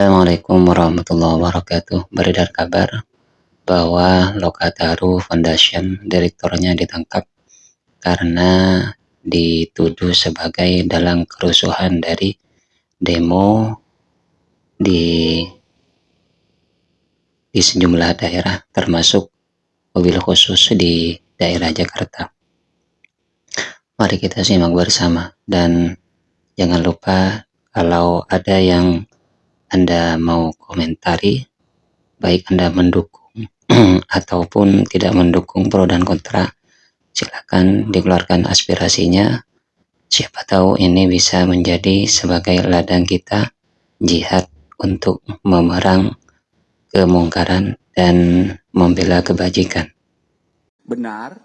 Assalamualaikum warahmatullahi wabarakatuh. Beredar kabar bahwa Lokataru Foundation direkturnya ditangkap karena dituduh sebagai dalang kerusuhan dari demo di sejumlah daerah, termasuk mobil khusus di daerah Jakarta. Mari kita simak bersama, dan jangan lupa kalau ada yang Anda mau komentari, baik Anda mendukung ataupun tidak mendukung, pro dan kontra, silakan dikeluarkan aspirasinya. Siapa tahu ini bisa menjadi sebagai ladang kita jihad untuk memerang kemungkaran dan membela kebajikan. Benar,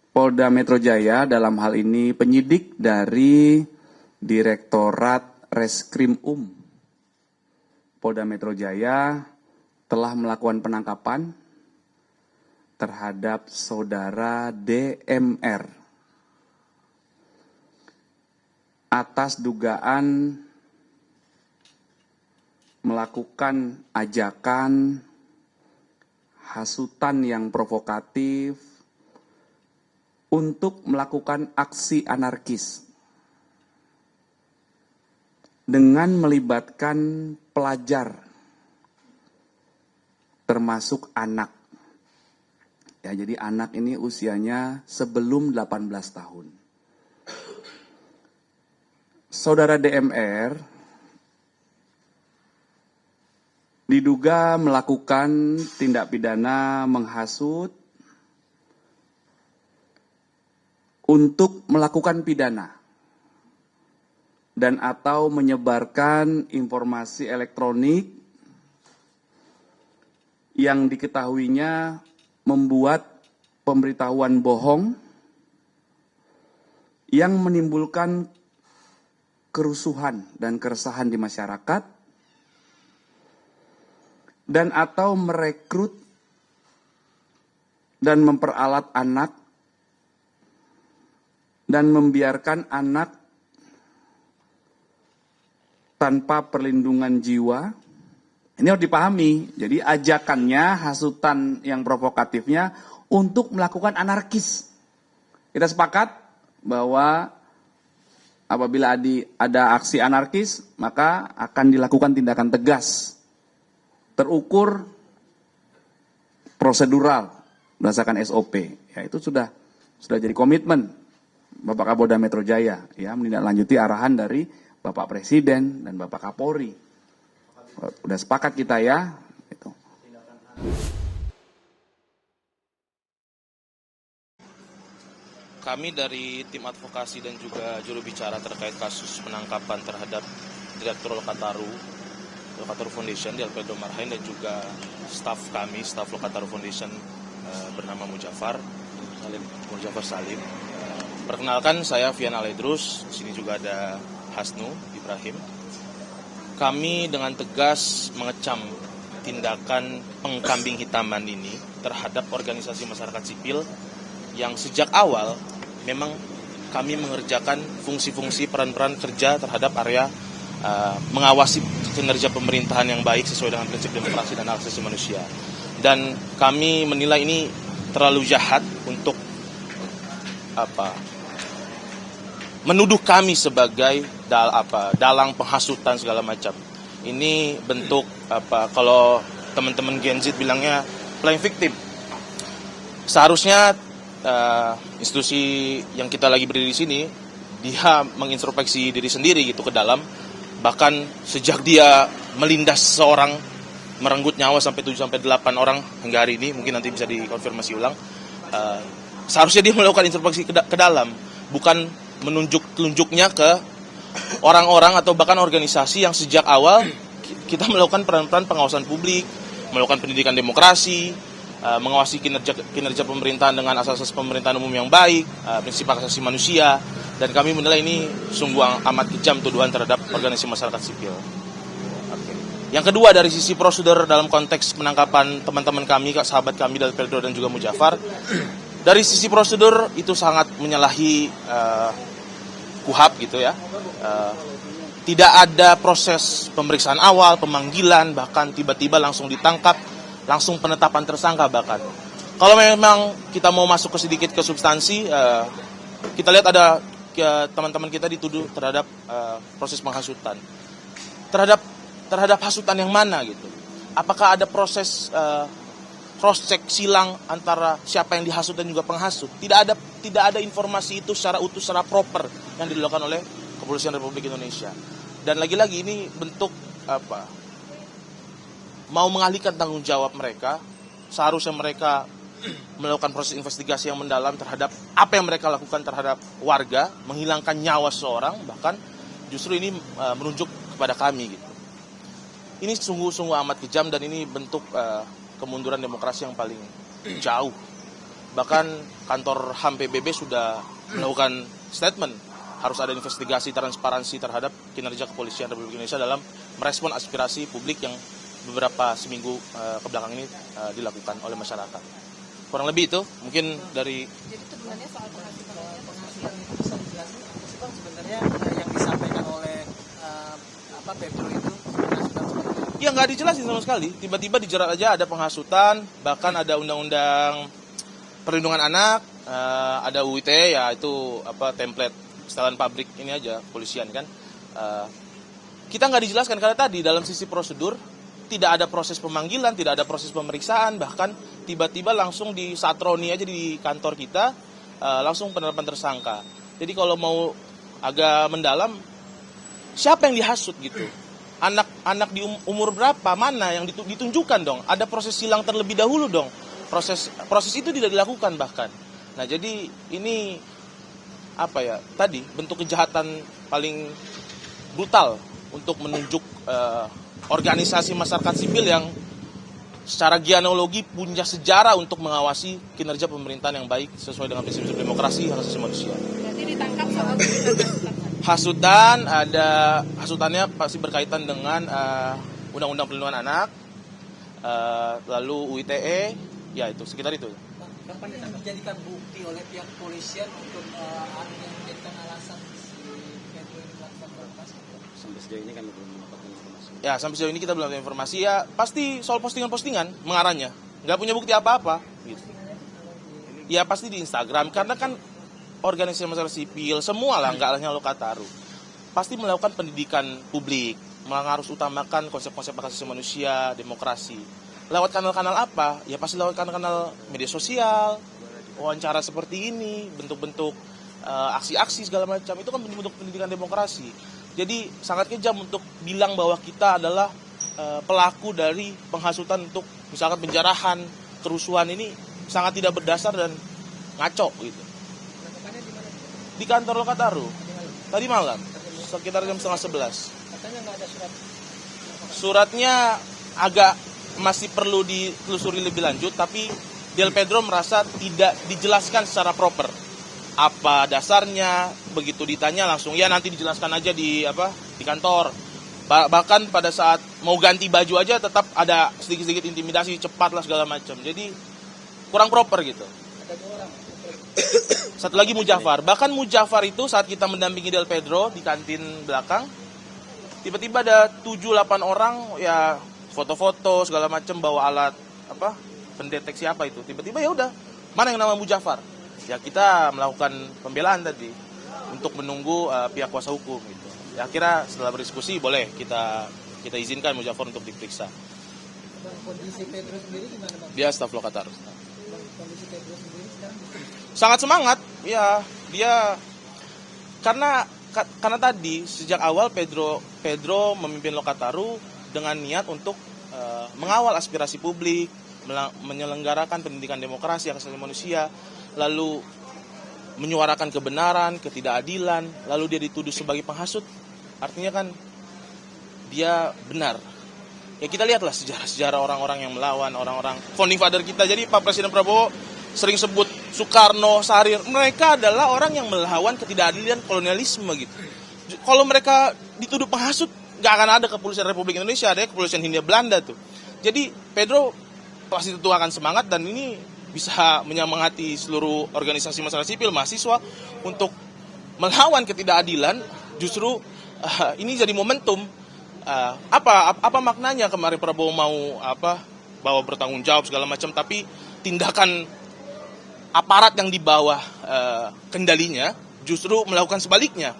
Polda Metro Jaya dalam hal ini penyidik dari Direktorat Reskrim Polda Metro Jaya telah melakukan penangkapan terhadap saudara DMR atas dugaan melakukan ajakan hasutan yang provokatif untuk melakukan aksi anarkis dengan melibatkan pelajar, termasuk anak. Ya, jadi anak ini usianya sebelum 18 tahun. Saudara DMR diduga melakukan tindak pidana menghasut untuk melakukan pidana dan atau menyebarkan informasi elektronik yang diketahuinya membuat pemberitahuan bohong yang menimbulkan kerusuhan dan keresahan di masyarakat, dan atau merekrut dan memperalat anak dan membiarkan anak tanpa perlindungan jiwa. Ini harus dipahami. Jadi ajakannya, hasutan yang provokatifnya untuk melakukan anarkis. Kita sepakat bahwa apabila ada aksi anarkis, maka akan dilakukan tindakan tegas, terukur, prosedural berdasarkan SOP. Ya, itu sudah jadi komitmen Bapak Kapolda Metro Jaya, ya, menindaklanjuti arahan dari Bapak Presiden dan Bapak Kapolri. Udah sepakat kita, ya. Gitu. Kami dari tim advokasi dan juga juru bicara terkait kasus penangkapan terhadap Direktur Lokataru Foundation di Alfredo Marhain, dan juga staf kami, staf Lokataru Foundation bernama Mujaffar Salim. Perkenalkan, saya Fian Aledrus, di sini juga ada Hasnu Ibrahim. Kami dengan tegas mengecam tindakan pengkambing hitaman ini terhadap organisasi masyarakat sipil yang sejak awal memang kami mengerjakan fungsi-fungsi peran-peran kerja terhadap area mengawasi kinerja pemerintahan yang baik sesuai dengan prinsip demokrasi dan hak asasi manusia. Dan kami menilai ini terlalu jahat untuk menuduh kami sebagai dalang penghasutan segala macam. Ini bentuk kalau teman-teman Gen Z bilangnya playing victim. Seharusnya institusi yang kita lagi berdiri di sini, dia mengintrospeksi diri sendiri gitu ke dalam. Bahkan sejak dia melindas seseorang, merenggut nyawa sampai 7-8 orang hingga hari ini, mungkin nanti bisa dikonfirmasi ulang. Seharusnya dia melakukan introspeksi ke dalam, bukan menunjuk-tunjuknya ke orang-orang atau bahkan organisasi yang sejak awal kita melakukan peran-peran pengawasan publik, melakukan pendidikan demokrasi, mengawasi kinerja pemerintahan dengan asas-asas pemerintahan umum yang baik, prinsip hak asasi manusia, dan kami menilai ini sungguh amat kejam tuduhan terhadap organisasi masyarakat sipil. Yang kedua, dari sisi prosedur dalam konteks penangkapan teman-teman kami, sahabat kami dari Pedro dan juga Mujaffar, dari sisi prosedur itu sangat menyalahi KUHAP gitu ya. Tidak ada proses pemeriksaan awal, pemanggilan, bahkan tiba-tiba langsung ditangkap, langsung penetapan tersangka bahkan. Kalau memang kita mau masuk ke sedikit ke substansi, kita lihat ada teman-teman kita dituduh terhadap proses penghasutan. Terhadap hasutan yang mana gitu? Apakah ada proses cross check silang antara siapa yang dihasut dan juga penghasut? Tidak ada informasi itu secara utuh, secara proper yang dilakukan oleh Kepolisian Republik Indonesia. Dan lagi-lagi ini bentuk mau mengalihkan tanggung jawab mereka. Seharusnya mereka melakukan proses investigasi yang mendalam terhadap apa yang mereka lakukan terhadap warga, menghilangkan nyawa seseorang, bahkan justru ini menunjuk kepada kami gitu. Ini sungguh-sungguh amat kejam dan ini bentuk kemunduran demokrasi yang paling jauh. Bahkan kantor HAM PBB sudah melakukan statement, harus ada investigasi transparansi terhadap kinerja Kepolisian Republik Indonesia dalam merespon aspirasi publik yang beberapa seminggu kebelakang ini dilakukan oleh masyarakat. Kurang lebih itu, mungkin dari... Jadi sebenarnya soal penghasilan itu bisa dijelaskan apa sih Bang sebenarnya yang disampaikan oleh Pedro itu penghasutan seperti itu? Ya nggak dijelasin sama sekali, tiba-tiba dijerat aja ada penghasutan, bahkan ada undang-undang perlindungan anak, ada UU ITE, ya itu template setelan pabrik ini aja, polisian kan. Kita nggak dijelaskan karena tadi dalam sisi prosedur, tidak ada proses pemanggilan, tidak ada proses pemeriksaan, bahkan tiba-tiba langsung disatroni aja di kantor kita, langsung penetapan tersangka. Jadi kalau mau agak mendalam, siapa yang dihasut gitu? Anak di umur berapa, mana yang ditunjukkan dong? Ada proses silang terlebih dahulu dong. Proses itu tidak dilakukan bahkan. Nah jadi ini tadi bentuk kejahatan paling brutal untuk menunjuk organisasi masyarakat sipil yang secara genealogi punya sejarah untuk mengawasi kinerja pemerintahan yang baik sesuai dengan prinsip demokrasi hak asasi manusia. Berarti ditangkap soal hasutan, hasutannya pasti berkaitan dengan Undang-Undang Perlindungan Anak, lalu UU ITE, ya itu sekitar itu. Kapan itu dijadikan bukti oleh pihak kepolisian untuk yang menjadikan alasan si Pedro ini melakukan perkos? Sampai sejauh ini kami belum mendapatkan informasi. Ya, sampai sejauh ini kita belum ada informasi. Ya, pasti soal postingan-postingan mengarahnya. Nggak punya bukti apa-apa. Gitu. Ya, pasti di Instagram. Karena kan organisasi masyarakat sipil, semua lah, nggak hanya Lokataru. Pasti melakukan pendidikan publik. Harus utamakan konsep-konsep hak asasi manusia, demokrasi. Lewat kanal-kanal apa? Ya pasti lewat kanal-kanal media sosial, wawancara seperti ini, bentuk-bentuk aksi-aksi segala macam. Itu kan bentuk pendidikan demokrasi. Jadi sangat kejam untuk bilang bahwa kita adalah pelaku dari penghasutan untuk misalkan penjarahan, kerusuhan ini sangat tidak berdasar dan ngaco gitu. Di kantor Lokataru. Tadi malam, sekitar jam 10:30. Katanya nggak ada surat. Suratnya agak masih perlu ditelusuri lebih lanjut, tapi Del Pedro merasa tidak dijelaskan secara proper. Apa dasarnya? Begitu ditanya langsung, ya nanti dijelaskan aja di kantor. Bahkan pada saat mau ganti baju aja tetap ada sedikit-sedikit intimidasi, cepat lah segala macam. Jadi kurang proper gitu. Satu lagi Mujafar. Bahkan Mujafar itu saat kita mendampingi Del Pedro di kantin belakang, tiba-tiba ada 7-8 orang ya foto-foto segala macam bawa alat pendeteksi apa itu. Tiba-tiba ya udah, mana yang nama Mujafar? Ya kita melakukan pembelaan tadi untuk menunggu pihak kuasa hukum gitu. Ya akhirnya setelah berdiskusi boleh kita izinkan Mujafar untuk diperiksa. Kondisi Pedro sendiri gimana Bang? Dia staf Lokataru. Kondisi Pedro sendiri sekarang? Sangat semangat, ya dia karena tadi sejak awal Pedro memimpin Lokataru dengan niat untuk mengawal aspirasi publik, menyelenggarakan pendidikan demokrasi hak asasi manusia, lalu menyuarakan kebenaran, ketidakadilan, lalu dia dituduh sebagai penghasut. Artinya kan dia benar. Ya kita lihatlah sejarah-sejarah orang-orang yang melawan, orang-orang founding father kita. Jadi Pak Presiden Prabowo sering sebut Soekarno, Sarir, mereka adalah orang yang melawan ketidakadilan kolonialisme gitu. Kalau mereka dituduh penghasut, nggak akan ada kepolisian Republik Indonesia, ada kepolisian Hindia Belanda tuh. Jadi Pedro pasti tentu akan semangat dan ini bisa menyemangati seluruh organisasi masyarakat sipil, mahasiswa untuk melawan ketidakadilan. Justru ini jadi momentum. Apa maknanya kemarin Prabowo mau bawa bertanggung jawab segala macam, tapi tindakan aparat yang di bawah kendalinya justru melakukan sebaliknya,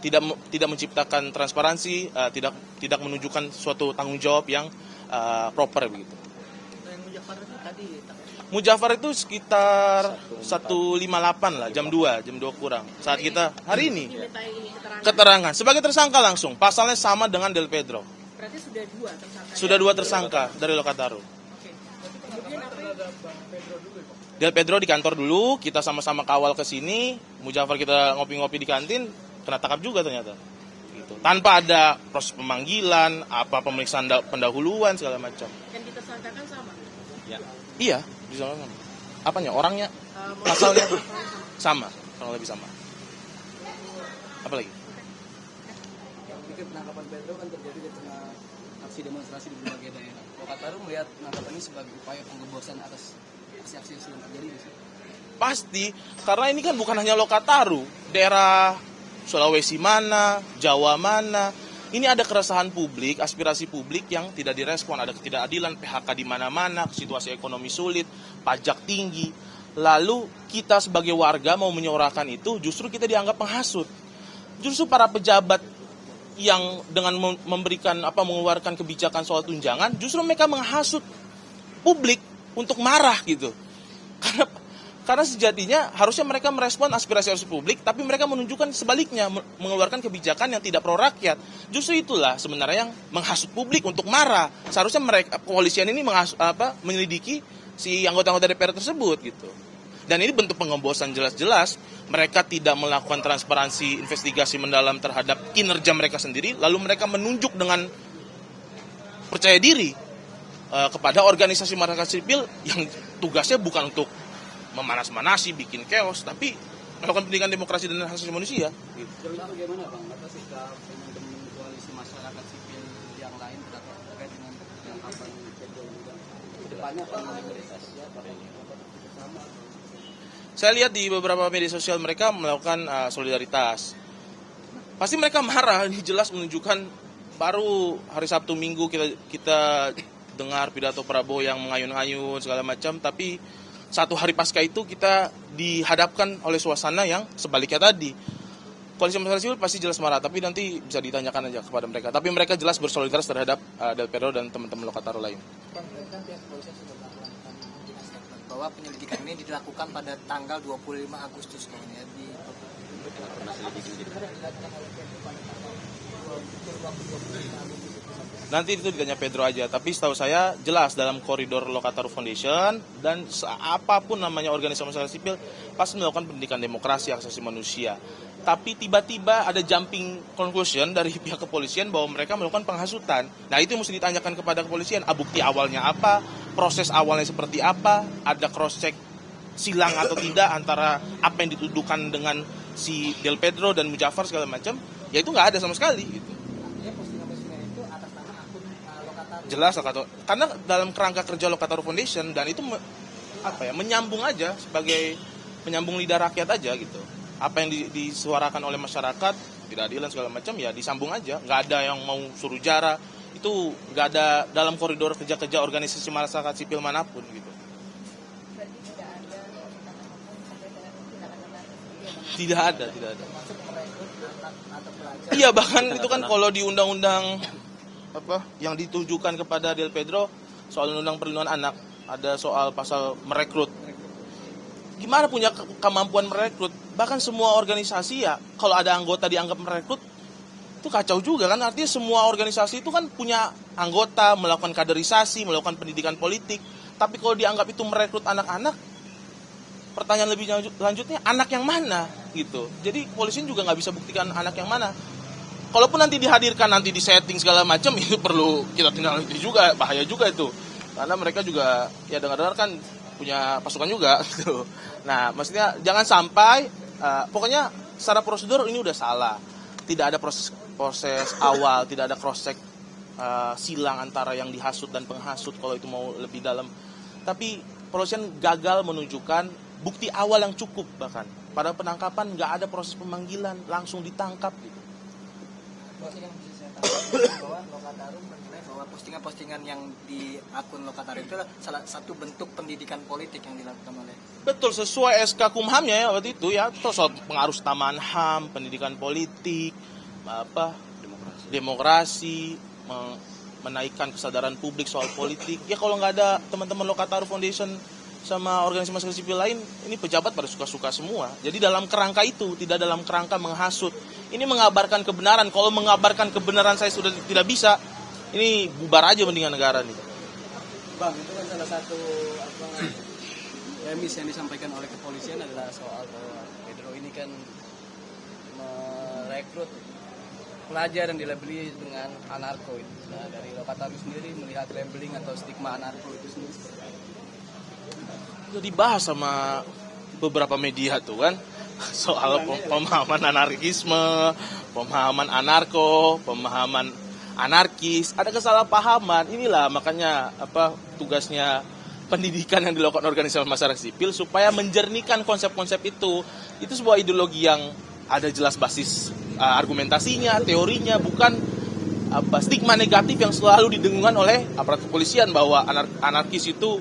tidak menciptakan transparansi, tidak menunjukkan suatu tanggung jawab yang proper begitu. Yang Mujafar itu tadi Mujafar itu sekitar 1.58 lah, jam 2 kurang. Saat kita hari ini keterangan sebagai tersangka langsung, pasalnya sama dengan Del Pedro. berarti sudah 2 tersangka. Sudah 2 tersangka dari Lokataru. Oke. Kemudian apa yang Del Pedro di kantor dulu, kita sama-sama kawal ke sini. Mujafar kita ngopi-ngopi di kantin, kena tangkap juga ternyata. Gitu. Tanpa ada proses pemanggilan, pemeriksaan pendahuluan segala macam. yang ditersangkakan sama? Iya, bisa sama. Apanya? Orangnya, pasalnya sama, kurang lebih sama. Apa lagi? Yang pikir penangkapan Pedro kan terjadi di tengah aksi demonstrasi di berbagai daerah. Lokataru melihat penangkapan ini sebagai upaya penggebosan atas aksi-aksi yang terjadi di sini. Pasti, karena ini kan bukan hanya Lokataru, daerah Sulawesi mana, Jawa mana. Ini ada keresahan publik, aspirasi publik yang tidak direspon, ada ketidakadilan, PHK di mana-mana, situasi ekonomi sulit, pajak tinggi. Lalu kita sebagai warga mau menyuarakan itu, justru kita dianggap penghasut. Justru para pejabat yang dengan mengeluarkan kebijakan soal tunjangan, justru mereka menghasut publik untuk marah gitu. Karena sejatinya harusnya mereka merespon aspirasi publik, tapi mereka menunjukkan sebaliknya, mengeluarkan kebijakan yang tidak pro rakyat. Justru itulah sebenarnya yang menghasut publik untuk marah. Seharusnya mereka kepolisian ini menyelidiki si anggota-anggota DPR tersebut gitu. Dan ini bentuk pengembosan jelas-jelas. Mereka tidak melakukan transparansi investigasi mendalam terhadap kinerja mereka sendiri, lalu mereka menunjuk dengan percaya diri kepada organisasi masyarakat sipil yang tugasnya bukan untuk memanas-manasi, bikin chaos, tapi melakukan pendidikan demokrasi dan hak asasi manusia. Gitu. Sejauh ini bagaimana Bang? Atas sikap teman-teman koalisi masyarakat sipil yang lain terkait dengan penangkapan Pedro juga? Kedepannya apa bersama? Saya lihat di beberapa media sosial mereka melakukan solidaritas. Pasti mereka marah, ini jelas menunjukkan baru hari Sabtu Minggu kita dengar pidato Prabowo yang mengayun-ayun segala macam, tapi satu hari pasca itu kita dihadapkan oleh suasana yang sebaliknya tadi. Koalisi masyarakat sipil pasti jelas marah, tapi nanti bisa ditanyakan aja kepada mereka. Tapi mereka jelas bersolidaritas terhadap Del Pedro dan teman-teman Lokataru lain. Bang, kan pihak kepolisian sudah melakukan bahwa penyelidikan ini dilakukan pada tanggal 25 Agustus ya, di Nanti itu ditanya Pedro aja, tapi setahu saya jelas dalam koridor Lokataru Foundation dan apapun namanya organisasi masyarakat sipil pasti melakukan pendidikan demokrasi, hak asasi manusia. Tapi tiba-tiba ada jumping conclusion dari pihak kepolisian bahwa mereka melakukan penghasutan. Nah itu mesti ditanyakan kepada kepolisian, bukti awalnya apa, proses awalnya seperti apa, ada cross check silang atau tidak antara apa yang dituduhkan dengan si Del Pedro dan Mujafar segala macam, ya itu nggak ada sama sekali gitu. Jelas Lokataru, karena dalam kerangka kerja Lokataru Foundation dan itu menyambung aja sebagai menyambung lidah rakyat aja gitu. Apa yang disuarakan oleh masyarakat tidak adilan segala macam ya disambung aja, nggak ada yang mau suruh jara, itu nggak ada dalam koridor kerja-kerja organisasi masyarakat sipil manapun gitu. Tidak ada. Iya, bahkan itu kan kalau di undang-undang yang ditujukan kepada Del Pedro soal undang perlindungan anak, ada soal pasal merekrut. Gimana punya kemampuan merekrut? Bahkan semua organisasi ya kalau ada anggota dianggap merekrut itu kacau juga kan, artinya semua organisasi itu kan punya anggota, melakukan kaderisasi, melakukan pendidikan politik. Tapi kalau dianggap itu merekrut anak-anak, pertanyaan lebih lanjutnya anak yang mana gitu. Jadi kepolisian juga nggak bisa buktikan anak yang mana. Kalaupun nanti dihadirkan, nanti disetting segala macam, itu perlu kita tindak lanjuti juga, bahaya juga itu. Karena mereka juga ya dengar-dengar kan punya pasukan juga gitu. Nah, maksudnya jangan sampai pokoknya secara prosedur ini udah salah. Tidak ada proses awal, tidak ada cross check silang antara yang dihasut dan penghasut kalau itu mau lebih dalam. Tapi kepolisian gagal menunjukkan bukti awal yang cukup, bahkan pada penangkapan nggak ada proses pemanggilan, langsung ditangkap gitu. Bos, yang bisa saya tambahkan bahwa Lokatarum menilai bahwa postingan-postingan yang di akun Lokatarum itu adalah salah satu bentuk pendidikan politik yang dilakukan oleh. Betul, sesuai SK Kumhamnya ya waktu itu ya, terus soal pengaruh utamaan HAM, pendidikan politik, demokrasi, menaikkan kesadaran publik soal politik. Ya kalau nggak ada teman-teman Lokatarum Foundation sama organisasi masyarakat sipil lain, ini pejabat pada suka-suka semua. Jadi dalam kerangka itu, tidak dalam kerangka menghasut. Ini mengabarkan kebenaran. Kalau mengabarkan kebenaran saya sudah tidak bisa, ini bubar aja mendingan negara nih. Bang, itu kan salah satu premis yang disampaikan oleh kepolisian adalah soal bahwa Pedro ini kan merekrut pelajar yang dilabeli dengan anarko itu. Nah, dari Lokatarum sendiri melihat labeling atau stigma anarko itu sendiri seperti apa? Itu dibahas sama beberapa media tuh kan, soal pemahaman anarkisme, pemahaman anarko, pemahaman anarkis, ada kesalahpahaman. Inilah makanya tugasnya pendidikan yang dilakukan organisasi masyarakat sipil supaya menjernihkan konsep-konsep itu. Itu sebuah ideologi yang ada jelas basis argumentasinya, teorinya, bukan stigma negatif yang selalu didengungkan oleh aparat kepolisian bahwa anarkis itu